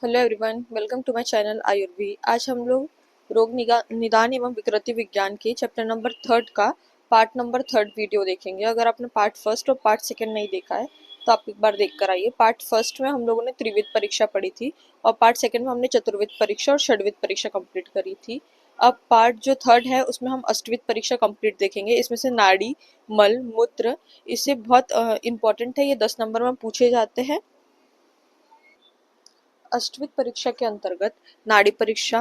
Hello everyone, welcome to my channel Ayurvi. आज हम लोग रोग निदान एवं विकृति विज्ञान के चैप्टर नंबर 3 का पार्ट नंबर 3 वीडियो देखेंगे। अगर आपने पार्ट फर्स्ट और पार्ट सेकंड नहीं देखा है तो आप एक बार देख कर आइए। पार्ट फर्स्ट में हम लोगों ने त्रिविध परीक्षा पढ़ी थी और पार्ट सेकंड में हमने चतुर्विध परीक्षा और षड्विध परीक्षा कंप्लीट करी थी। अब पार्ट जो 3 है उसमें हम अष्टविध परीक्षा कंप्लीट देखेंगे। इसमें से नाड़ी, मल, मूत्र इससे बहुत इंपॉर्टेंट है, ये 10 नंबर में पूछे जाते हैं। अष्टविध परीक्षा के अंतर्गत नाड़ी परीक्षा,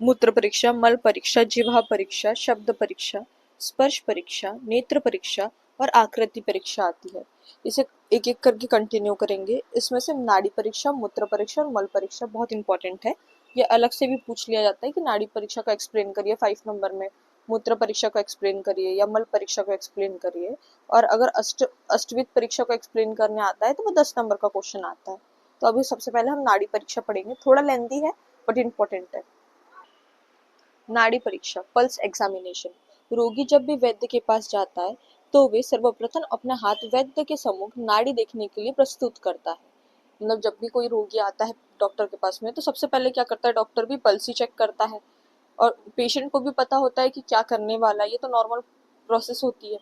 मूत्र परीक्षा, मल परीक्षा, जिह्वा परीक्षा, शब्द परीक्षा, स्पर्श परीक्षा, नेत्र परीक्षा और आकृति परीक्षा आती है। इसे एक एक करके कंटिन्यू करेंगे। इसमें से नाड़ी परीक्षा, मूत्र परीक्षा और मल परीक्षा बहुत इंपॉर्टेंट है। ये अलग से भी पूछ लिया जाता है कि नाड़ी परीक्षा का एक्सप्लेन करिए 5 नंबर में, मूत्र परीक्षा को एक्सप्लेन करिए या मल परीक्षा को एक्सप्लेन करिए। और अगर अष्टविध परीक्षा को एक्सप्लेन करने आता है तो वो 10 नंबर का क्वेश्चन आता है। तो अभी सबसे पहले हम नाड़ी परीक्षा पढ़ेंगे। थोड़ा लेंथी है बट इम्पोर्टेंट है। नाड़ी परीक्षा, पल्स एग्जामिनेशन। रोगी जब भी वैद्य के पास जाता है तो वे सर्वप्रथम अपने हाथ वैद्य के सम्मुख नाड़ी देखने के लिए प्रस्तुत करता है। मतलब जब भी कोई रोगी आता है डॉक्टर के पास में तो सबसे पहले क्या करता है, डॉक्टर भी पल्स ही चेक करता है और पेशेंट को भी पता होता है कि क्या करने वाला है। ये तो नॉर्मल प्रोसेस होती है,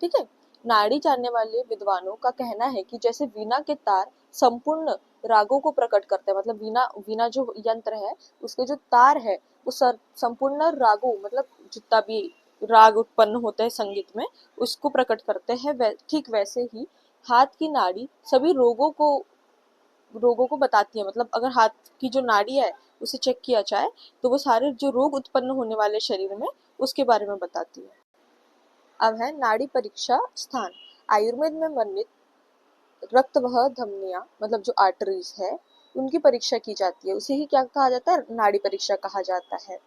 ठीक है। नाड़ी जानने वाले विद्वानों का कहना है कि जैसे वीणा के तार संपूर्ण रागों को प्रकट करते हैं, मतलब वीणा वीणा जो यंत्र है उसके जो तार है वो संपूर्ण रागों, मतलब जितना भी राग उत्पन्न होते हैं संगीत में उसको प्रकट करते हैं। ठीक वैसे ही हाथ की नाड़ी सभी रोगों को बताती है। मतलब अगर हाथ की जो नाड़ी है उसे चेक किया जाए तो वो सारे जो रोग उत्पन्न होने वाले शरीर में उसके बारे में बताती है। अब है नाड़ी परीक्षा स्थान। आयुर्वेद में वर्णित रक्तवह धमनियां, मतलब जो आर्टरीज है उनकी परीक्षा की जाती है। उसे ही क्या कहा जाता है, नाड़ी परीक्षा कहा जाता है।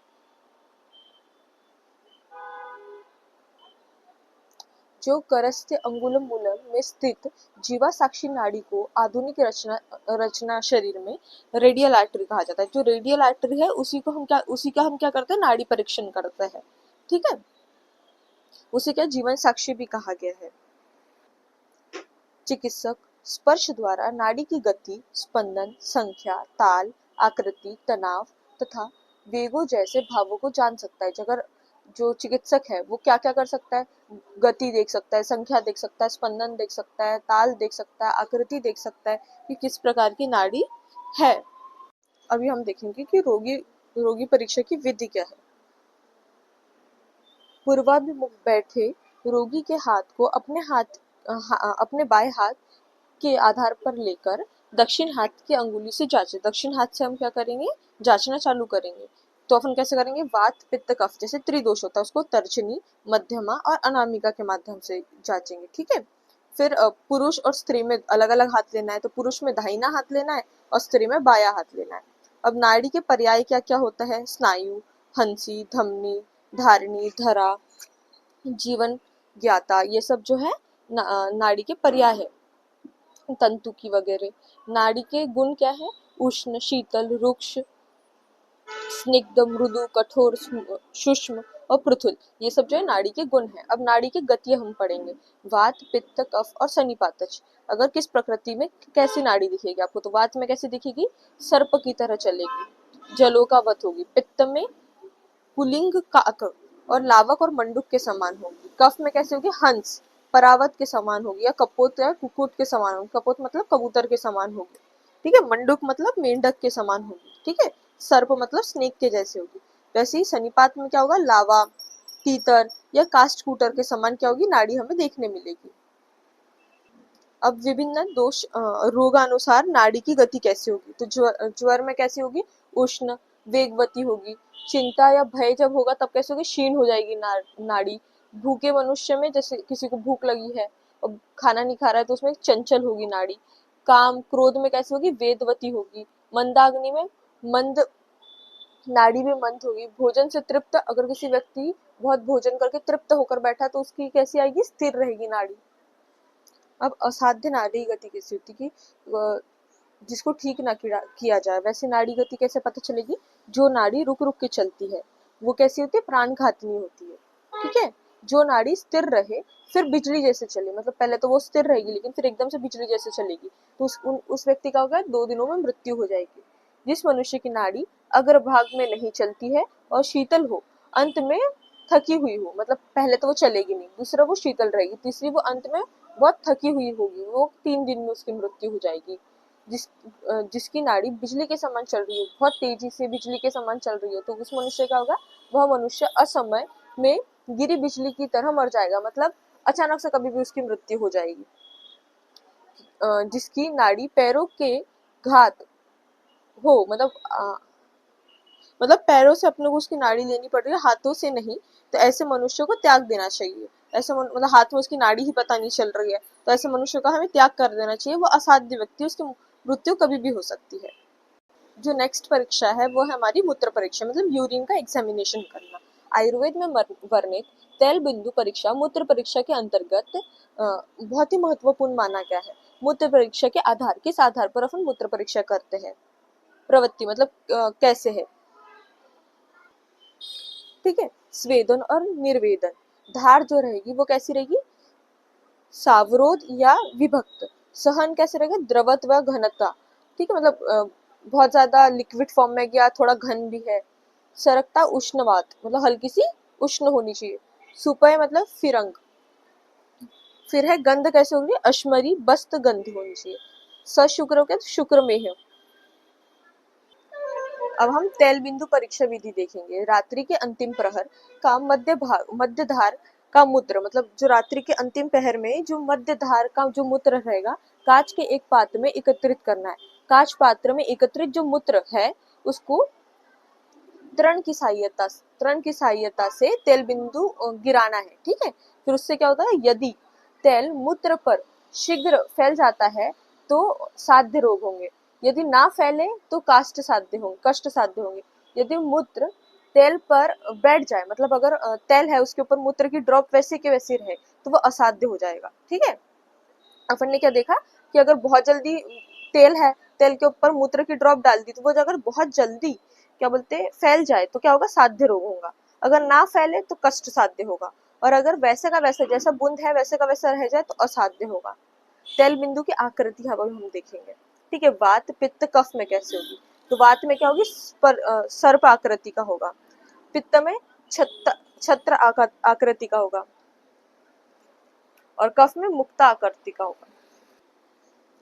जो करस्ते अंगुलम मूलम में स्थित जीवा साक्षी नाड़ी को आधुनिक रचना शरीर में रेडियल आर्टरी कहा जाता है। जो रेडियल आर्टरी है उसी का हम क्या करते हैं, नाड़ी परीक्षण करते हैं, ठीक है। उसे क्या जीवन साक्षी भी कहा गया है। चिकित्सक स्पर्श द्वारा नाड़ी की गति, स्पंदन, संख्या, ताल, आकृति, तनाव तथा वेगों जैसे भावों को जान सकता है। अगर जो चिकित्सक है वो क्या क्या कर सकता है, गति देख सकता है, संख्या देख सकता है, स्पंदन देख सकता है, ताल देख सकता है, आकृति देख सकता है कि किस प्रकार की नाड़ी है। अभी हम देखेंगे कि रोगी परीक्षा की विधि क्या है। पूर्वाभिमुख बैठे रोगी के हाथ को अपने बाएं हाथ के आधार पर लेकर दक्षिण हाथ की अंगुली से जांचें। दक्षिण हाथ से हम क्या करेंगे, जांचना चालू करेंगे। तो अपन कैसे करेंगे, वात पित्त कफ जैसे त्रिदोष होता है उसको तर्जनी, मध्यमा और अनामिका के माध्यम से जांचेंगे, ठीक है। फिर पुरुष और स्त्री में अलग अलग हाथ लेना है। तो पुरुष में दाहिना हाथ लेना है और स्त्री में बायां हाथ लेना है। अब नाड़ी के पर्याय क्या क्या होता है, स्नायु, हंसी, धमनी, धारिणी, धरा, जीवन ज्ञाता, ये सब जो है नाड़ी के पर्याय है। तंतु की वगैरह। नाड़ी के गुण क्या है, उष्ण, शीतल, रुक्ष, स्निग्ध, मृदु, कठोर, सूक्ष्म और पृथुल, ये सब जो है नाड़ी के गुण है। अब नाड़ी की गति हम पढ़ेंगे। वात, पित्त, कफ और सनिपातज। अगर किस प्रकृति में कैसी नाड़ी दिखेगी आपको, तो वात में कैसी दिखेगी, सर्प की तरह चलेगी, जलोकावत होगी। पित्त में पुलिंग काक और लावक और मंडूक के समान होगी। कफ में कैसे होगी, हंस, परावत के समान होगी या कपोत या कुकुट के समान होगी। कपोत मतलब कबूतर के समान होगी, ठीक है। मंडूक मतलब मेंढक के समान होगी, ठीक है। सर्प मतलब स्नेक के जैसे होगी। वैसे ही सनिपात में क्या होगा, लावा, तीतर या काष्ठकूटर के समान क्या होगी, नाड़ी हमें देखने मिलेगी। अब विभिन्न दोष रोगानुसार नाड़ी की गति कैसे होगी, तो ज्वर में कैसी होगी, उष्ण, वेगवती होगी। चिंता या भय जब होगा तब कैसे होगी, क्षीण हो जाएगी नाड़ी। भूखे मनुष्य में, जैसे किसी को भूख लगी है और खाना नहीं खा रहा है तो उसमें चंचल होगी नाड़ी। काम क्रोध में कैसे होगी, वेदवती होगी। मंदाग्नि में मंद, नाड़ी भी मंद होगी। भोजन से तृप्त, अगर किसी व्यक्ति बहुत भोजन करके तृप्त होकर बैठा तो उसकी कैसी आएगी, स्थिर रहेगी नाड़ी। अब असाध्य नाड़ी गति कैसी होती कि जिसको ठीक ना किया जाए, वैसे नाड़ी गति कैसे पता चलेगी, जो नाड़ी रुक रुक के चलती है वो कैसी होती है, प्राणघातनी होती है, ठीक है। जो नाड़ी स्थिर रहे फिर बिजली जैसे चले, मतलब पहले तो वो स्थिर रहेगी लेकिन फिर एकदम से बिजली जैसे चलेगी तो उस व्यक्ति का होगा 2 दिनों में मृत्यु हो जाएगी। जिस मनुष्य की नाड़ी अग्रभाग में नहीं चलती है और शीतल हो, अंत में थकी हुई हो, मतलब पहले तो वो चलेगी नहीं, दूसरा वो शीतल रहेगी, तीसरी वो अंत में बहुत थकी हुई होगी, वो 3 दिन में उसकी मृत्यु हो जाएगी। जिसकी नाड़ी बिजली के समान चल रही हो, बहुत तेजी से बिजली के समान चल रही हो, तो उस मनुष्य क्या होगा, वह मनुष्य असमय में गिरी बिजली की तरह मर जाएगा, मतलब अचानक से कभी भी उसकी मृत्यु हो जाएगी। जिसकी नाड़ी पैरों के घात हो, मतलब पैरों से अपने को उसकी नाड़ी लेनी पड़ रही है, हाथों से नहीं, तो ऐसे मनुष्य को त्याग देना चाहिए। मतलब हाथ में उसकी नाड़ी ही पता नहीं चल रही है, तो ऐसे मनुष्य का हमें त्याग कर देना चाहिए, वो असाध्य व्यक्ति, उसकी मृत्यु कभी भी हो सकती है। जो नेक्स्ट परीक्षा है वो है हमारी मूत्र परीक्षा, मतलब यूरिन का एग्जामिनेशन करना। आयुर्वेद में वर्णित तेल बिंदु परीक्षा मूत्र परीक्षा के अंतर्गत बहुत ही महत्वपूर्ण माना गया है। मूत्र परीक्षा के आधार, किस आधार पर अपन मूत्र परीक्षा करते हैं? प्रवृत्ति, मतलब कैसे है, ठीक है। स्वेदन और निर्वेदन, धार जो रहेगी वो कैसी रहेगी? सावरोध या विभक्त। सहन कैसे रहेगा? द्रवत्व व घनता, ठीक है, मतलब बहुत ज्यादा लिक्विड फॉर्म में गया, थोड़ा घन भी है। सरकता उष्णवात, मतलब हल्की सी उष्ण होनी चाहिए। सुपय मतलब फिरंग। फिर है गंध, कैसे होगी? अश्मरी बस्त गंध होनी चाहिए। सशुक्र क्या? शुक्र में है। अब हम तेल बिंदु परीक्षा विधि देखेंगे। रात्रि के अंतिम प्रहर का मध्य धार का मूत्र, मतलब जो रात्रि के अंतिम पहर में जो मध्य धार का जो मूत्र रहेगा, कांच के एक पात्र में एकत्रित करना है। कांच पात्र में एकत्रित जो मूत्र है उसको तरण की सहायता से तेल बिंदु गिराना है, ठीक है। फिर उससे क्या होता है? यदि तेल मूत्र पर शीघ्र फैल जाता है तो साध्य रोग होंगे, यदि ना फैले तो कष्ट साध्य होंगे। यदि मूत्र तेल पर बैठ जाए, मतलब अगर तेल है उसके ऊपर मूत्र की ड्रॉप वैसे के वैसे रहे, तो वो असाध्य हो जाएगा, ठीक है। अपन ने क्या देखा कि अगर बहुत जल्दी तेल है, तेल के ऊपर मूत्र की ड्रॉप डाल दी, तो वो अगर बहुत जल्दी क्या बोलते फैल जाए तो क्या होगा? साध्य रोग होगा। अगर ना फैले तो कष्ट साध्य होगा, और अगर वैसे का वैसा जैसा बूंद है वैसे का वैसा रह जाए तो असाध्य होगा। तेल बिंदु की आकृति अब हम देखेंगे, ठीक है। वात पित्त कफ में कैसे होगी? तो वात में क्या होगी? सर्प आकृति का होगा। पित्त में छत्र आकृति का होगा, और कफ में मुक्ता आकृति का होगा।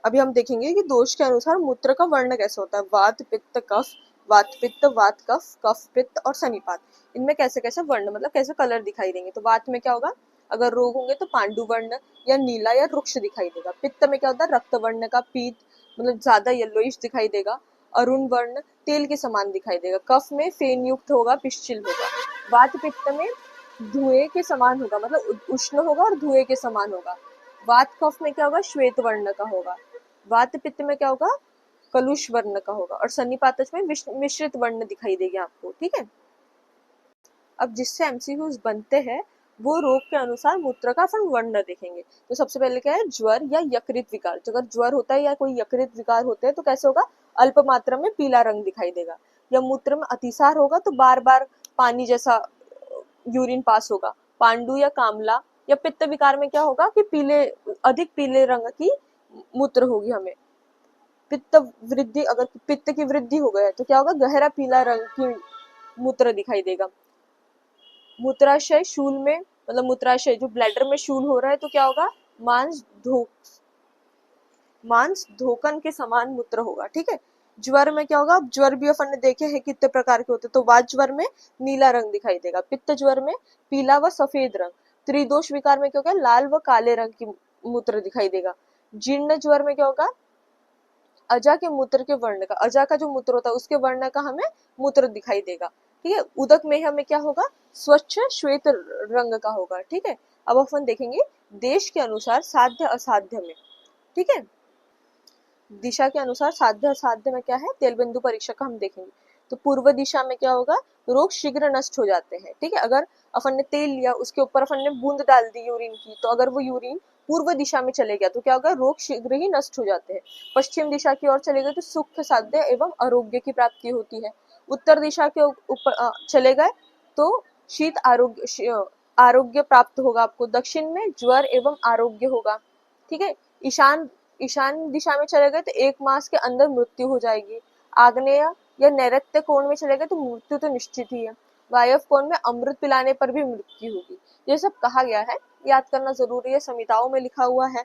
अभी हम देखेंगे कि दोष के अनुसार मूत्र का वर्ण कैसे होता है। वात पित्त कफ, वात पित्त वात कफ, कफ पित्त और सनिपात, इनमें कैसे कैसे वर्ण, मतलब कैसे कलर दिखाई देंगे। तो वात में क्या होगा? अगर रोग होंगे तो पांडु वर्ण या नीला या रुक्ष दिखाई देगा। पित्त में क्या होता है? रक्त वर्ण का, पीत मतलब ज्यादा येलोइश दिखाई देगा। अरुण वर्ण तेल के समान दिखाई देगा। कफ में फेन युक्त होगा, पिश्चिल होगा। वात पित्त में धुएं के समान होगा, मतलब उष्ण होगा और धुएं के समान होगा। वात कफ में क्या होगा? श्वेत वर्ण का होगा। वात पित्त में क्या होगा? कलुष वर्ण का होगा। और सन्निपातज में मिश्रित वर्ण दिखाई देगी आपको, ठीक है। अब जिससे एमसीक्यूज बनते हैं वो रोग के अनुसार मूत्र का अपन वर्ण देखेंगे। तो सबसे पहले क्या है? ज्वर या यकृत विकार। तो अगर ज्वर होता है या कोई यकृत विकार होते हैं तो कैसे होगा? अल्प मात्रा में पीला रंग दिखाई देगा। या मूत्र में अतिसार होगा तो बार बार पानी जैसा यूरिन पास होगा। पांडु या कामला या पित्त विकार में क्या होगा कि अधिक पीले रंग की मूत्र होगी हमें। पित्त वृद्धि, अगर पित्त की वृद्धि हो गया तो क्या होगा? गहरा पीला रंग की मूत्र दिखाई देगा। मूत्राशय शूल में, मतलब मूत्राशय जो ब्लैडर में शूल हो रहा है तो क्या होगा? मांस धोकन के समान मूत्र होगा, ठीक है। ज्वर में क्या होगा? ज्वर भी अपन ने देखे हैं कितने प्रकार के होते हैं। तो वात ज्वर में नीला रंग दिखाई देगा। पित्त ज्वर में पीला व सफेद रंग। त्रिदोष विकार में क्या होगा? लाल व काले रंग की मूत्र दिखाई देगा। जीर्ण ज्वर में क्या होगा? अजा के मूत्र के वर्ण का, अजा का जो मूत्र होता है उसके वर्ण का हमें मूत्र दिखाई देगा, ठीक है। उदक में हमें क्या होगा? स्वच्छ श्वेत रंग का होगा, ठीक है। अब अपन देखेंगे देश के अनुसार साध्य असाध्य में, ठीक है। दिशा के अनुसार साध्य असाध्य में क्या है? तेल बिंदु परीक्षा का हम देखेंगे। तो पूर्व दिशा में क्या होगा? रोग शीघ्र नष्ट हो जाते हैं, ठीक है। अगर अपन ने तेल लिया, उसके ऊपर अपन ने बूंद डाल दी यूरिन की, तो अगर वो यूरिन पूर्व दिशा में चले गया तो क्या होगा? रोग शीघ्र ही नष्ट हो जाते हैं। पश्चिम दिशा की ओर चले गए तो सुख साध्य एवं आरोग्य की प्राप्ति होती है। उत्तर दिशा के ऊपर चले गए तो शीत आरोग्य प्राप्त होगा आपको। दक्षिण में ज्वर एवं आरोग्य होगा, ठीक है। ईशान दिशा में चले गए तो 1 मास के अंदर मृत्यु हो जाएगी। आग्नेय या नैऋत्य कोण में चले गए तो मृत्यु तो निश्चित ही है। वायव्य कोण में अमृत पिलाने पर भी मृत्यु होगी। ये सब कहा गया है, याद करना जरूरी है, संहिताओं में लिखा हुआ है।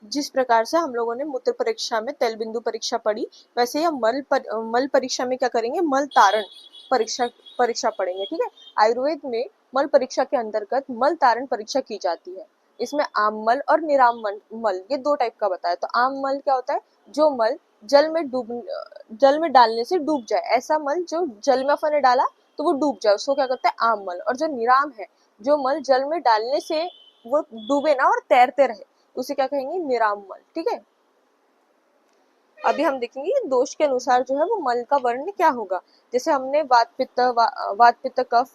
जिस प्रकार से हम लोगों ने मूत्र परीक्षा में तेल बिंदु परीक्षा पढ़ी, वैसे ही मल परीक्षा में क्या करेंगे, मल तारण परीक्षा पढ़ेंगे। ठीक है, आयुर्वेद में मल परीक्षा के अंतर्गत मल तारण परीक्षा की जाती है। इसमें आम मल और निराम मल ये दो टाइप का बताया। तो आम मल क्या होता है, जो मल जल में डालने से डूब जाए, ऐसा मल जो जल में अपन ने डाला तो वो डूब जाए, उसको क्या कहते हैं, आम मल। और जो निराम है, जो मल जल में डालने से वो डूबे ना और तैरते रहे, उसे क्या कहेंगे, निराम मल। ठीक है, अभी हम देखेंगे दोष के अनुसार जो है वो मल का वर्ण क्या होगा। जैसे हमने वात पित्त कफ,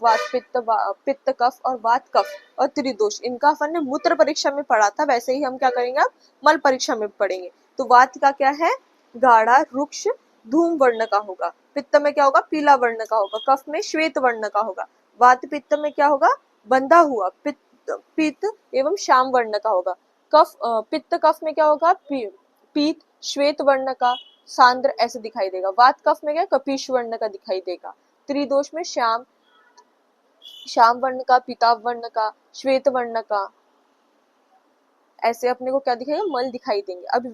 पित्त कफ और वात कफ और त्रिदोष, इनका अपन ने मूत्र परीक्षा में पढ़ा था, वैसे ही हम क्या करेंगे अब मल परीक्षा में पढ़ेंगे। तो वात का क्या है, गाढ़ा रुक्ष धूम वर्ण का होगा। पित्त में क्या होगा, पीला वर्ण का होगा। कफ में श्वेत वर्ण का होगा। वात पित्त में क्या होगा, बंधा हुआ पित्त एवं श्याम वर्ण का होगा। पित्त कफ में क्या होगा, पीत श्वेत वर्ण का सांद्र ऐसे दिखाई देगा। वात कफ में क्या, कपीश वर्ण का दिखाई देगा। त्रिदोष में श्याम वर्ण का, पीताभ वर्ण का, श्वेत वर्ण का, ऐसे अपने को क्या दिखेगा, मल दिखाई देंगे। अब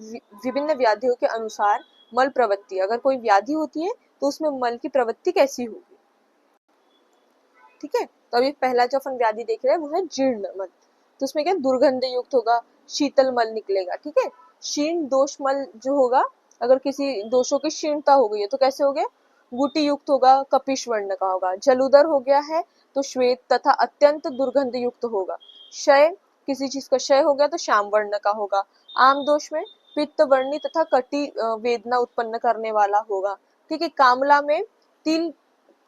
विभिन्न व्याधियों के अनुसार मल प्रवृत्ति, अगर कोई व्याधि होती है तो उसमें मल की प्रवृत्ति कैसी होगी। ठीक है, तो अभी पहला जो अपन व्याधि देख रहे हैं वो है जीर्ण मल। तो उसमें क्या दुर्गंध युक्त होगा, शीतल मल निकलेगा। ठीक है, क्षीण दोष मल जो होगा, अगर किसी दोषों की क्षीणता हो गई है तो कैसे हो गया, गुटी युक्त होगा, कपिश वर्ण का होगा। जलुदर हो गया है तो श्वेत तथा अत्यंत दुर्गंध युक्त होगा। क्षय, किसी चीज का क्षय हो गया तो श्याम वर्ण का होगा। आम दोष में पित्त वर्णी तथा कटी वेदना उत्पन्न करने वाला होगा। ठीक है, कामला में तिल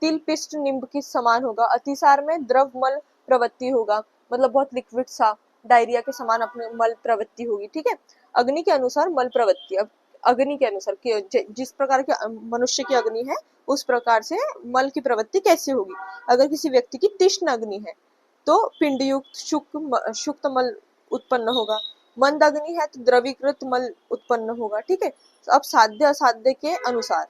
तिल पिष्ट निम्ब के समान होगा। अतिसार में द्रव मल प्रवृत्ति होगा, मतलब बहुत लिक्विड सा डायरिया के समान अपने मल प्रवृत्ति होगी। ठीक है, अग्नि के अनुसार मल प्रवृत्ति, अब अग्नि के अनुसार जिस प्रकार के मनुष्य की अग्नि है उस प्रकार से मल की प्रवृत्ति कैसे होगी। अगर किसी व्यक्ति की तीक्ष्ण अग्नि है तो पिंड युक्त शुक्त मल उत्पन्न होगा। मंद अग्नि है तो द्रवीकृत मल उत्पन्न होगा। ठीक है, अब साध्य असाध्य के अनुसार,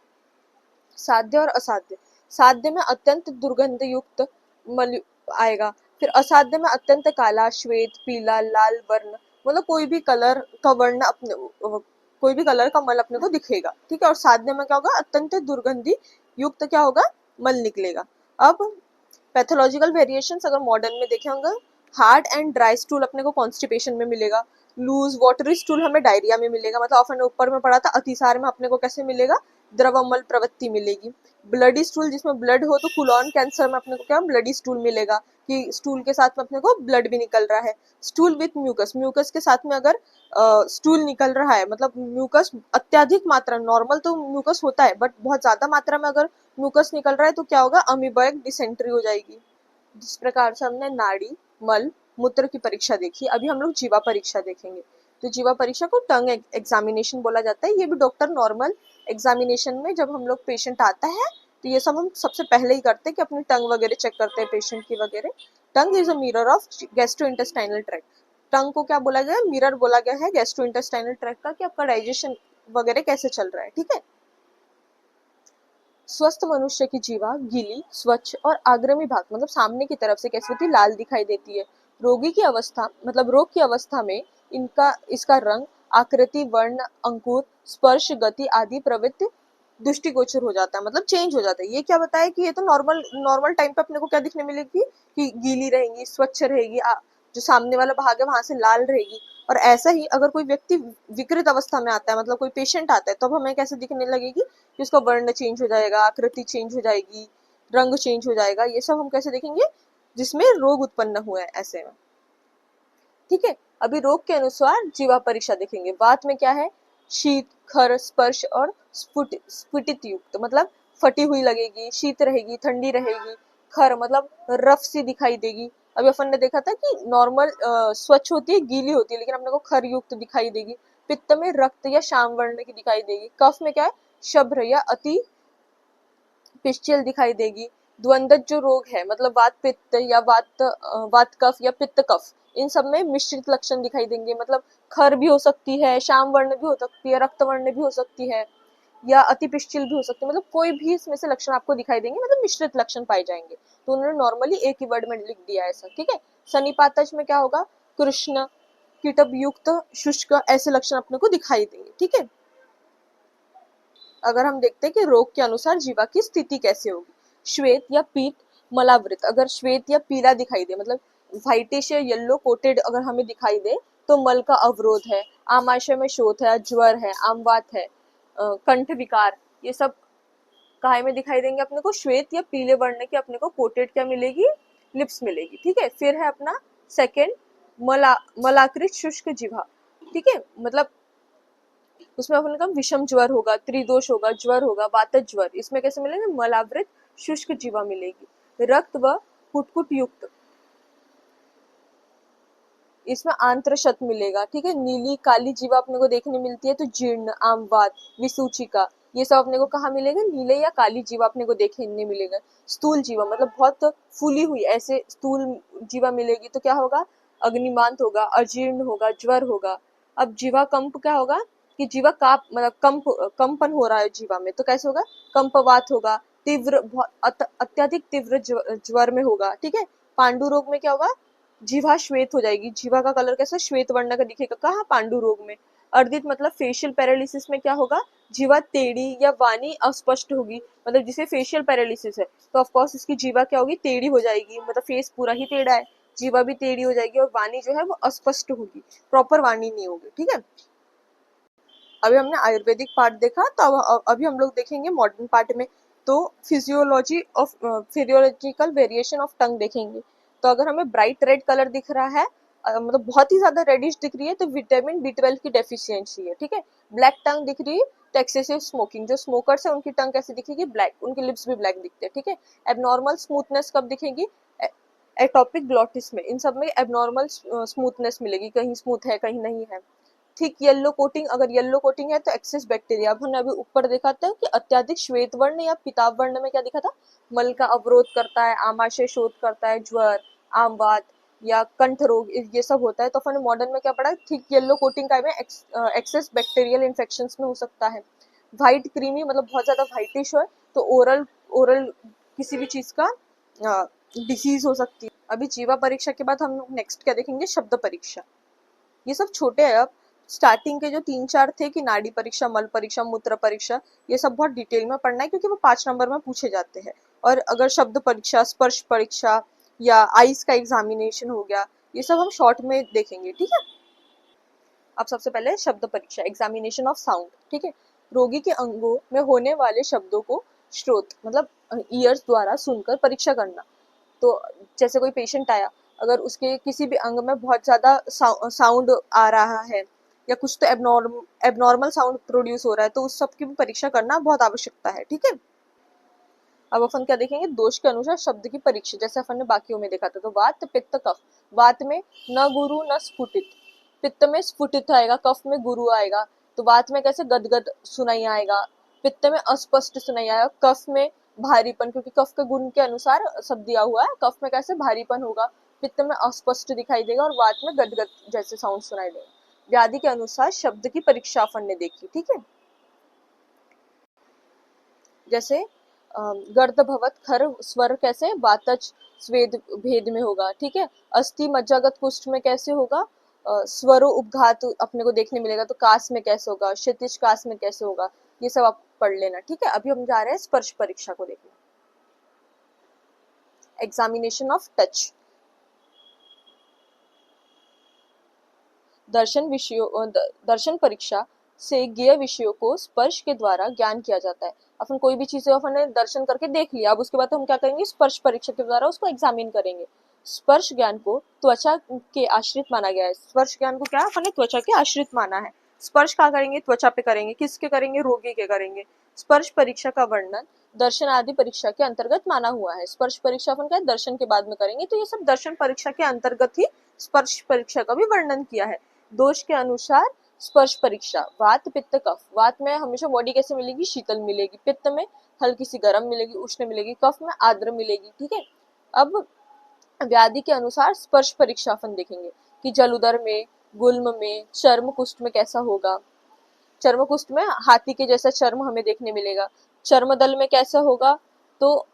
साध्य और असाध्य, साध्य में अत्यंत दुर्गंध युक्त मल आएगा। फिर असाध्य में अत्यंत काला, श्वेत, पीला, लाल वर्ण, मतलब कोई भी कलर का वर्ण अपने, कोई भी कलर का मल अपने को दिखेगा। ठीक है, और साध्य में क्या होगा, अत्यंत दुर्गंधी युक्त क्या होगा, मल निकलेगा। अब पैथोलॉजिकल वेरिएशंस अगर मॉडर्न में देखे होंगे, हार्ड एंड ड्राई स्टूल अपने को कॉन्स्टिपेशन में मिलेगा। लूज वाटरी स्टूल हमें डायरिया में मिलेगा। मतलब अपन ने ऊपर में पढ़ा था अतिसार में अपने को कैसे मिलेगा, द्रवमल प्रवृत्ति मिलेगी। ब्लडी स्टूल, जिसमें ब्लड हो तो कुलॉन कैंसर में अपने को क्या, ब्लडी स्टूल मिलेगा कि स्टूल के साथ में अपने को ब्लड भी निकल रहा है। स्टूल विथ म्यूकस, म्यूकस के साथ में अगर स्टूल निकल रहा है, मतलब म्यूकस अत्याधिक मात्रा, नॉर्मल तो म्यूकस होता है बट बहुत ज्यादा मात्रा में अगर म्यूकस निकल रहा है तो क्या होगा, अमीबॉइक डिसेंट्री हो जाएगी। जिस प्रकार से हमने नाड़ी, मल, मूत्र की परीक्षा देखी, अभी हम लोग जीवा परीक्षा देखेंगे। तो जीवा परीक्षा को टंग एग्जामिनेशन बोला जाता है। ये भी डॉक्टर नॉर्मल एग्जामिनेशन में जब हम लोग पेशेंट आता है तो ये सब हम सबसे पहले ही करते हैं कि अपनी टंग वगैरह चेक करते हैं पेशेंट की वगैरह। Tongue is a mirror of gastrointestinal tract. Tongue को क्या बोला गया है, मिरर बोला गया है गैस्ट्रोइंटेस्टाइनल ट्रैक्ट का, कि आपका डाइजेशन वगैरह कैसे चल रहा है। ठीक है, स्वस्थ मनुष्य की जीवा गीली, स्वच्छ और आग्रमी भाग, मतलब सामने की तरफ से कैसी होती है, लाल दिखाई देती है। रोगी की अवस्था, मतलब रोग की अवस्था में इसका रंग, आकृति, वर्ण, अंकुर, स्पर्श, गति आदि प्रवृत्ति दृष्टिगोचर हो जाता है, मतलब चेंज हो जाता है। ये क्या बताया कि ये तो नॉर्मल नॉर्मल टाइम पे अपने को क्या दिखने मिलेगी कि गीली रहेगी, स्वच्छ रहेगी, जो सामने वाला भाग है वहां से लाल रहेगी। और ऐसा ही अगर कोई व्यक्ति विकृत अवस्था में आता है, मतलब कोई पेशेंट आता है, तब हमें कैसे दिखने लगेगी कि उसका वर्ण चेंज हो जाएगा, आकृति चेंज हो जाएगी, रंग चेंज हो जाएगा। ये सब हम कैसे देखेंगे, जिसमें रोग उत्पन्न हुआ है ऐसे में। ठीक है, अभी रोग के अनुसार जीवा परीक्षा देखेंगे। वात में क्या है, शीत, खर, स्पर्श और स्फुटित युक्त, मतलब फटी हुई लगेगी, शीत रहेगी, ठंडी रहेगी। खर मतलब रफ सी दिखाई देगी। अभी अपन ने देखा था कि नॉर्मल स्वच्छ होती है, गीली होती है, लेकिन अपने को खर युक्त दिखाई देगी। पित्त में रक्त या श्याम वर्ण की दिखाई देगी। कफ में क्या है, शुभ्र या अति पिश्चल दिखाई देगी। द्वंद्व जो रोग है, मतलब वात पित्त या वात कफ या पित्त कफ, इन सब में मिश्रित लक्षण दिखाई देंगे। मतलब खर भी हो सकती है, श्याम वर्ण भी हो सकती है, रक्त वर्ण भी हो सकती है। या अतिपिश्चिल भी हो सकते हैं, मतलब कोई भी इसमें से लक्षण आपको दिखाई देंगे, मतलब मिश्रित लक्षण पाए जाएंगे। तो उन्होंने नॉर्मली एक ही वर्ड में लिख दिया ऐसा, ठीक है। सन्निपातज में क्या होगा, कृष्ण, कीटक युक्त, शुष्क, ऐसे लक्षण अपने को दिखाई देंगे, ठीक है। अगर हम देखते हैं कि रोग के अनुसार जीवा की स्थिति कैसे होगी, श्वेत या पीत मलावृत, अगर श्वेत या पीला दिखाई दे, मतलब व्हाइटिश या येलो कोटेड अगर हमें दिखाई दे तो मल का अवरोध है, आमाशय में शोथ है, ज्वर है, आमवात है, कंठ विकार, ये सब काय में दिखाई देंगे अपने को, श्वेत या पीले वर्ण की अपने को कोटेड क्या मिलेगी, लिप्स मिलेगी, ठीक है। फिर है अपना सेकेंड मलाकृत शुष्क जिह्वा, ठीक है, मतलब उसमें अपन का विषम ज्वर होगा, त्रिदोष होगा, ज्वर होगा, वातज ज्वर, इसमें कैसे मिलेंगे, मलावृत शुष्क जीवा मिलेगी। रक्त व कुटकुट युक्त, इसमें आंत्र शत मिलेगा, ठीक है। नीली काली जीवा अपने को देखने मिलती है तो जीर्ण, आमवात, विसूचिका, ये सब अपने को कहाँ मिलेगा, नीले या काली जीवा अपने को देखने मिलेगा। स्थूल जीवा मतलब बहुत फूली हुई ऐसे स्थूल जीवा मिलेगी तो क्या होगा, अग्निमांत होगा, अजीर्ण होगा, ज्वर होगा। अब जीवा कंप क्या होगा कि जीवा काप मतलब कंपन हो रहा है जीवा में, तो कैसे होगा, कंपवात होगा, तीव्र अत्यधिक तीव्र ज्वर में होगा, ठीक है। पांडु रोग में क्या होगा, जीवा श्वेत हो जाएगी, जीवा का कलर कैसा श्वेत वर्ण का दिखेगा, कहाँ, पांडु रोग में। अर्दित मतलब फेशियल पैरालिसिस में क्या होगा, जीवा टेढ़ी या वाणी अस्पष्ट होगी, मतलब जिसे फेशियल पैरालिसिस है तो ऑफकोर्स इसकी जीवा क्या होगी, टेढ़ी हो जाएगी, मतलब फेस पूरा ही टेढ़ा है, जीवा भी टेढ़ी हो जाएगी और वाणी जो है वो अस्पष्ट होगी, प्रॉपर वाणी नहीं होगी, ठीक है। अभी हमने आयुर्वेदिक पार्ट देखा, तो अभी हम लोग देखेंगे मॉडर्न पार्ट में, तो फिजियोलॉजिकल वेरिएशन ऑफ टंग देखेंगे। तो अगर हमें ब्राइट रेड कलर दिख रहा है, मतलब बहुत ही ज्यादा रेडिश दिख रही है तो विटामिन B12 की डेफिशिएंसी है, ठीक है। ब्लैक टंग दिख रही है तो एक्सेसिव स्मोकिंग, जो स्मोकर्स है उनकी टंग कैसे दिखेगी, ब्लैक, उनके लिप्स भी ब्लैक दिखते हैं, ठीक है। एबनॉर्मल स्मूथनेस कब दिखेगी, एटोपिक ग्लॉटिस में, इन सब में एबनॉर्मल स्मूथनेस मिलेगी, कहीं स्मूथ है कहीं नहीं है। थिक येलो कोटिंग, अगर येलो कोटिंग है तो एक्सेस बैक्टीरिया, अब हमने अभी ऊपर देखा था कि अत्याधिक श्वेत वर्ण या पीताभ वर्ण में क्या दिखा था, मल का अवरोध करता है, आमाशय शोथ करता है, ज्वर, आमवात या कंठ रोग, ये सब होता है। तो अपन मॉडर्न में क्या पढ़ा, थिक येलो कोटिंग का में एक्सेस बैक्टीरियल इन्फेक्शन में हो सकता है। व्हाइट क्रीमी मतलब बहुत ज्यादा व्हाइटिश हो तो ओरल ओरल किसी भी चीज का डिसीज हो सकती है। अभी जीवा परीक्षा के बाद हम नेक्स्ट क्या देखेंगे, शब्द परीक्षा। ये सब छोटे हैं, अब स्टार्टिंग के जो 3-4 थे कि नाड़ी परीक्षा, मल परीक्षा, मूत्र परीक्षा, ये सब बहुत डिटेल में पढ़ना है क्योंकि वो 5 नंबर में पूछे जाते हैं। और अगर शब्द परीक्षा, स्पर्श परीक्षा या आइस का एग्जामिनेशन हो गया, ये सब हम शॉर्ट में देखेंगे, ठीक है। अब सबसे पहले शब्द परीक्षा, एग्जामिनेशन ऑफ साउंड, ठीक है। रोगी के अंगों में होने वाले शब्दों को श्रोत मतलब ईयर्स द्वारा सुनकर परीक्षा करना। तो जैसे कोई पेशेंट आया, अगर उसके किसी भी अंग में बहुत ज्यादा साउंड आ रहा है या कुछ तो एबनॉर्मल साउंड प्रोड्यूस हो रहा है तो उस सब की भी परीक्षा करना बहुत आवश्यकता है, ठीक है। अब अपन क्या देखेंगे, दोष के अनुसार शब्द की परीक्षा, जैसे अपन ने बाकियों में देखा था। तो वात, पित्त, कफ। वात में न गुरु न स्फुटित, पित्त में स्फुटित आएगा, कफ में गुरु आएगा। तो वात में कैसे गदगद सुनाई आएगा, पित्त में अस्पष्ट सुनाई आएगा, कफ में भारीपन, क्योंकि कफ के गुण के अनुसार सब दिया हुआ है, कफ में कैसे भारीपन होगा, पित्त में अस्पष्ट दिखाई देगा और वात में गदगद जैसे साउंड सुनाई देगा। व्याधि के अनुसार शब्द की परीक्षा अपन ने देखी, ठीक है। जैसे गर्द भवत खर स्वर कैसे वातज स्वेद भेद में होगा, ठीक है। अस्थि मज्जागत कुष्ठ में कैसे होगा, स्वरो उपघात अपने को देखने मिलेगा। तो कास में कैसे होगा, क्षितिज कास में कैसे होगा, ये सब आप पढ़ लेना, ठीक है। अभी हम जा रहे हैं स्पर्श परीक्षा को देखने, एग्जामिनेशन ऑफ टच। दर्शन परीक्षा से ज्ञेय विषयों को स्पर्श के द्वारा ज्ञान किया जाता है। अपन कोई भी चीजें अपन ने दर्शन करके देख लिया, अब उसके बाद हम क्या करेंगे, स्पर्श परीक्षा के द्वारा उसको एग्जामिन करेंगे। स्पर्श ज्ञान को त्वचा के आश्रित माना गया है। स्पर्श ज्ञान को क्या अपन ने त्वचा के आश्रित माना है। स्पर्श कहाँ करेंगे, त्वचा पे करेंगे, किसके करेंगे, रोगी के करेंगे। स्पर्श परीक्षा का वर्णन दर्शन आदि परीक्षा के अंतर्गत माना हुआ है। स्पर्श परीक्षा अपन क्या दर्शन के बाद में करेंगे, तो ये सब दर्शन परीक्षा के अंतर्गत ही स्पर्श परीक्षा का भी वर्णन किया है। दोष के अनुसार स्पर्श परीक्षा, वात, पित्त, कफ। वात में हमेशा बॉडी कैसे मिलेगी, शीतल मिलेगी, पित्त में हल्की सी गर्म मिलेगी, उष्ण मिलेगी, कफ में आर्द्र मिलेगी, ठीक है। अब व्याधि के अनुसार स्पर्श परीक्षा अपन देखेंगे कि जलउदर में, गुल्म में, चर्म कुष्ठ में कैसा होगा। चर्मकुष्ठ में हाथी के जैसा चर्म हमें देखने मिलेगा। चर्मदल में कैसा होगा, तो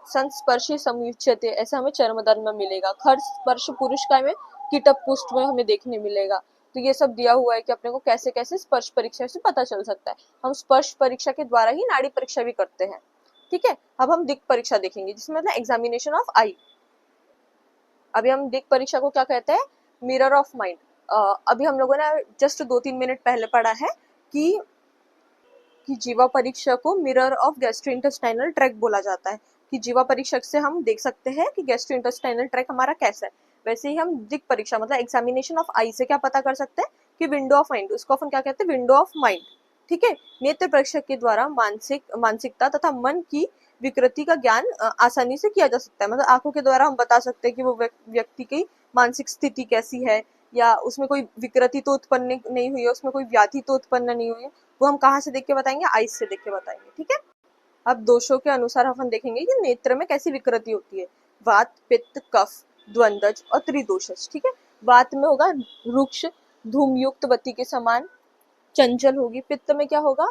संस्पर्शी समुच्यते, ऐसा हमें चर्मदल में मिलेगा। खर स्पर्श पुरुष का में कीटक पुष्ट में हमें देखने मिलेगा। तो ये सब दिया हुआ है कि अपने को कैसे कैसे स्पर्श परीक्षा से पता चल सकता है। हम स्पर्श परीक्षा के द्वारा ही नाड़ी परीक्षा भी करते हैं। ठीक है, अब हम दिक् परीक्षा देखेंगे, जिसमें मतलब एग्जामिनेशन ऑफ आई। अभी हम दिक् परीक्षा को क्या कहते हैं, मिरर ऑफ माइंड। अभी हम लोगों ने जस्ट 2-3 मिनट पहले पढ़ा है कि जीवा परीक्षा को मिरर ऑफ गैस्ट्रोइंटेस्टाइनल ट्रैक्ट बोला जाता है, कि जीवा परीक्षक से हम देख सकते हैं कि गैस्ट्रोइंटेस्टाइनल ट्रैक्ट हमारा कैसा है। वैसे ही हम दिक् परीक्षा मतलब एग्जामिनेशन ऑफ आई से क्या पता कर सकते हैं कि विंडो ऑफ माइंड, उसको अपन क्या कहते हैं, विंडो ऑफ माइंड। ठीक है, नेत्र परीक्षक के द्वारा मानसिकता तथा मन की विकृति का ज्ञान आसानी से किया जा सकता है। मतलब आंखों के द्वारा हम बता सकते हैं कि वो व्यक्ति की मानसिक स्थिति कैसी है, या उसमें कोई विकृति तो उत्पन्न नहीं हुई है, उसमें कोई व्याधि तो उत्पन्न नहीं हुई है। वो हम कहाँ से देख के बताएंगे, आइज से देख के बताएंगे। ठीक है, अब दोषों के अनुसार अपन देखेंगे कि नेत्र में कैसी विकृति होती है। वात, पित्त, कफ, द्वंद्वज और त्रिदोषज। ठीक है, वात में होगा रुक्ष धूमयुक्त बत्ती के समान चंचल होगी। पित्त में क्या होगा,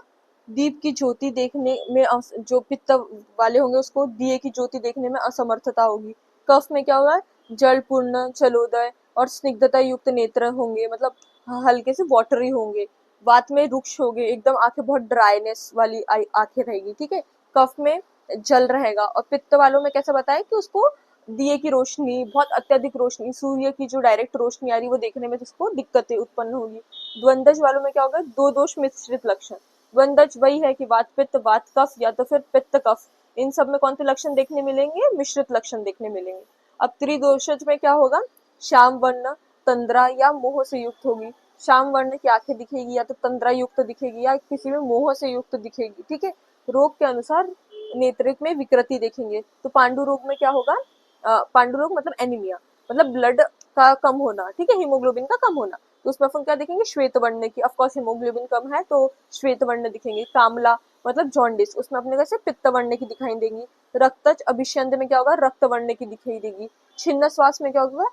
दीप की ज्योति देखने में जो पित्त वाले होंगे उसको दिए की ज्योति देखने में असमर्थता होगी। कफ में क्या होगा, जलपूर्ण जलोदय और स्निग्धता युक्त नेत्र होंगे, मतलब हल्के से वाटरी होंगे। वात में रुक्ष होंगे, एकदम आंखें बहुत ड्राइनेस वाली आंखें रहेगी। ठीक है, कफ में जल रहेगा। और पित्त वालों में कैसे बताया कि उसको दिए की रोशनी, बहुत अत्यधिक रोशनी, सूर्य की जो डायरेक्ट रोशनी आ रही है वो देखने में उसको दिक्कतें उत्पन्न होगी। द्वंद्वज वालों में क्या होगा, दो दोष मिश्रित लक्षण। द्वंद्वज वही है कि वात पित्त वात कफ या तो फिर पित्त कफ, इन सब में कौन से लक्षण देखने मिलेंगे, मिश्रित लक्षण देखने मिलेंगे। अब त्रिदोषज में क्या होगा, श्याम वर्ण तंद्रा या मोह से युक्त होगी। श्याम वर्ण की आंखें दिखेगी, या तो तंद्रा युक्त दिखेगी, या किसी में मोह से युक्त दिखेगी। ठीक है, रोग के अनुसार नेत्रिक में विकृति देखेंगे। तो पांडु रोग में क्या होगा, पांडु रोग मतलब एनीमिया, मतलब ब्लड का कम होना। ठीक है, हीमोग्लोबिन का कम होना। तो उसमें अपन क्या देखेंगे, श्वेत वर्ण की, ऑफकोर्स हीमोग्लोबिन कम है तो श्वेत वर्ण दिखेंगे। कामला मतलब जॉन्डिस, उसमें अपने कैसे पित्त वर्ण की दिखाई देंगी। रक्तज अभिष्यंद में क्या होगा, रक्त वर्ण की दिखाई देगी। छिन्न श्वास में क्या होगा,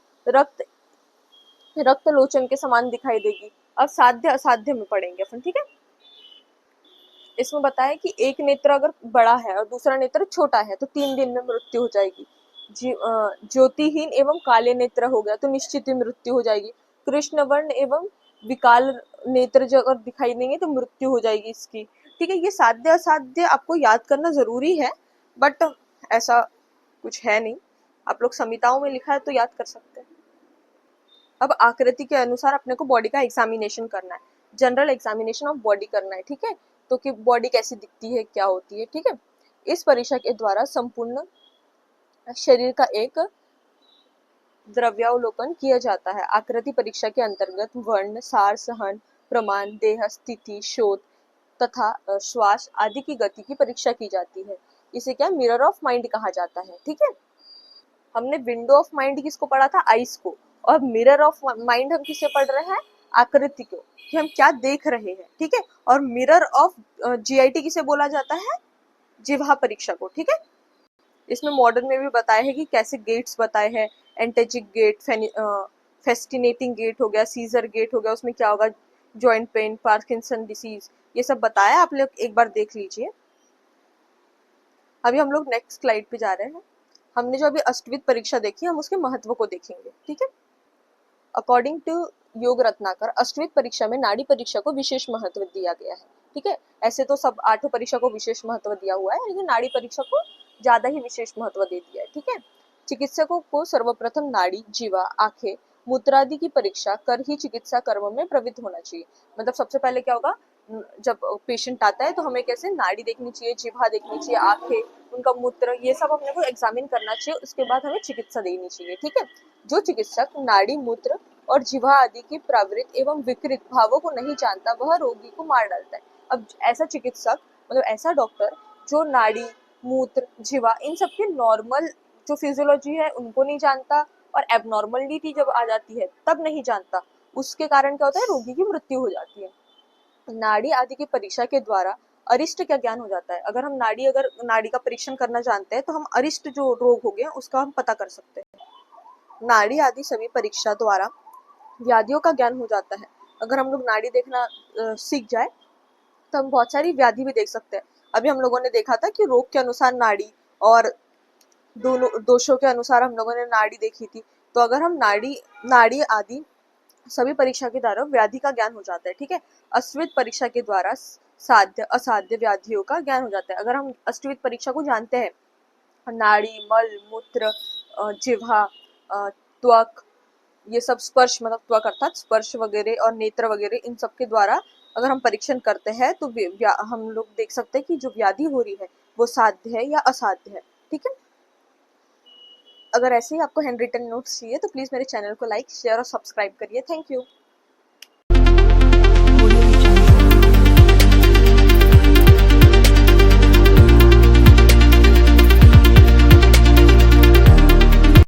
रक्त लोचन के समान दिखाई देगी। अब साध्य असाध्य में पढ़ेंगे अपन। ठीक है, इसमें बताया कि एक नेत्र अगर बड़ा है और दूसरा नेत्र छोटा है तो 3 दिन में मृत्यु हो जाएगी। ज्योतिहीन एवं काले नेत्र हो गया तो निश्चित ही मृत्यु हो जाएगी। कृष्ण वर्ण एवं विकाल नेत्र जो अगर दिखाई देंगे तो मृत्यु हो जाएगी इसकी। ठीक है, ये साध्य असाध्य आपको याद करना जरूरी है, बट ऐसा कुछ है नहीं, आप लोग संहिताओं में लिखा है तो याद कर सकते हैं। अब आकृति के अनुसार अपने को बॉडी का एग्जामिनेशन करना है, जनरल एग्जामिनेशन ऑफ बॉडी करना है। ठीक है, तो कि बॉडी कैसी दिखती है, क्या होती है। ठीक है, इस परीक्षा के द्वारा संपूर्ण शरीर का एक द्रव्यावलोकन किया जाता है। आकृति परीक्षा के अंतर्गत वर्ण, सार, सहन, प्रमाण, देह स्थिति, शोध तथा श्वास आदि की गति की परीक्षा की जाती है। इसे क्या मिरर ऑफ माइंड कहा जाता है। ठीक है, हमने विंडो ऑफ माइंड किसको पढ़ा था, आइस को, और मिरर ऑफ माइंड हम किसे पढ़ रहे हैं, आकृति को, कि हम क्या देख रहे हैं। ठीक है, और मिरर ऑफ जीआईटी किसे बोला जाता है, जिह्वा परीक्षा को। ठीक है, इसमें मॉडर्न में भी बताया है कि कैसे गेट्स बताए हैं, एंटेजिक गेट, फेस्टिनेटिंग गेट हो गया, सीजर गेट हो गया, उसमें क्या होगा, जॉइंट पेन, पार्किंसन डिसीज, ये सब बताया, आप लोग एक बार देख लीजिए। अभी हम लोग नेक्स्ट स्लाइड पे जा रहे हैं। हमने जो अभी अष्टविध परीक्षा देखी, हम उसके महत्व को देखेंगे। ठीक है, अकॉर्डिंग टू योग रत्नाकर अष्टविध परीक्षा में नाड़ी परीक्षा को विशेष महत्व दिया गया है। ठीक है, ऐसे तो सब 8 परीक्षा को विशेष महत्व दिया हुआ है, लेकिन नाड़ी परीक्षा को ज्यादा ही विशेष महत्व दे दिया है। ठीक है, चिकित्सकों को सर्वप्रथम नाड़ी, जीवा, आंखें, मूत्रादि की परीक्षा कर ही चिकित्सा कर्म में प्रवृत्त होना चाहिए। मतलब सबसे पहले क्या होगा, जब पेशेंट आता है तो हमें कैसे नाड़ी देखनी चाहिए, जिह्वा देखनी चाहिए, आंखें, उनका मूत्र, ये सब अपने को एग्जामिन करना चाहिए। उसके बाद हमें चिकित्सा देनी चाहिए। ठीक है, जो चिकित्सक नाड़ी, मूत्र और जिह्वा आदि की प्रवृत्त एवं विकृत भावों को नहीं जानता, वह रोगी को मार डालता है। अब ऐसा चिकित्सक मतलब ऐसा डॉक्टर जो नाड़ी, मूत्र, जिह्वा इन सब के नॉर्मल जो फिजियोलॉजी है उनको नहीं जानता, और एबनॉर्मलिटी जब आ जाती है तब नहीं जानता, उसके कारण क्या होता है, रोगी की मृत्यु हो जाती है। नाड़ी आदि की परीक्षा के द्वारा अरिष्ट का ज्ञान हो जाता है। अगर नाड़ी का परीक्षण करना जानते हैं तो हम अरिष्ट जो रोग हो गए उसका हम पता कर सकते हैं। नाड़ी आदि सभी परीक्षा द्वारा व्याधियों का ज्ञान हो जाता है। अगर हम लोग नाड़ी देखना सीख जाए तो हम बहुत सारी व्याधि भी देख सकते हैं। अभी हम लोगों ने देखा था कि रोग के अनुसार नाड़ी और दोनों दोषों के अनुसार हम लोगों ने नाड़ी देखी थी। तो अगर हम नाड़ी नाड़ी आदि सभी परीक्षा के द्वारा व्याधि का ज्ञान हो जाता है, ठीक है। अश्वित परीक्षा के द्वारा साध्य असाध्य व्याधियों का ज्ञान हो जाता है। अगर हम अश्वित परीक्षा को जानते हैं, नाड़ी, मल, मूत्र, जिह्वा, त्वक, ये सब स्पर्श मतलब त्वक अर्थात स्पर्श वगैरह और नेत्र वगैरह, इन सब के द्वारा अगर हम परीक्षण करते हैं तो हम लोग देख सकते हैं कि जो व्याधि हो रही है वो साध्य है या असाध्य है, ठीक है। अगर ऐसे ही आपको हैंड रिटन नोट्स चाहिए तो प्लीज मेरे चैनल को लाइक, शेयर और सब्सक्राइब करिए। Thank you.